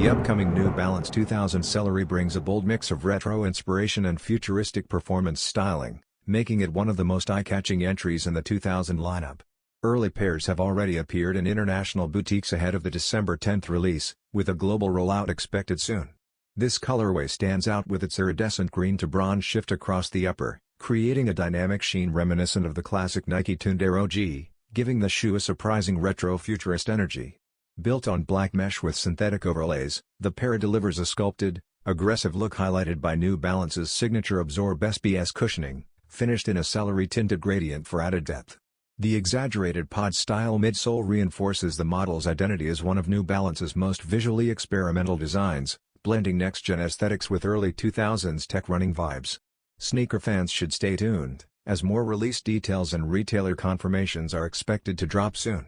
The upcoming New Balance 2000 Celery brings a bold mix of retro inspiration and futuristic performance styling, making it one of the most eye-catching entries in the 2000 lineup. Early pairs have already appeared in international boutiques ahead of the December 10th release, with a global rollout expected soon. This colorway stands out with its iridescent green to bronze shift across the upper, creating a dynamic sheen reminiscent of the classic Nike tuned Air OG, giving the shoe a surprising retro-futurist energy. Built on black mesh with synthetic overlays, the pair delivers a sculpted, aggressive look highlighted by New Balance's signature ABZORB SBS cushioning, finished in a celery-tinted gradient for added depth. The exaggerated pod-style midsole reinforces the model's identity as one of New Balance's most visually experimental designs, blending next-gen aesthetics with early 2000s tech running vibes. Sneaker fans should stay tuned, as more release details and retailer confirmations are expected to drop soon.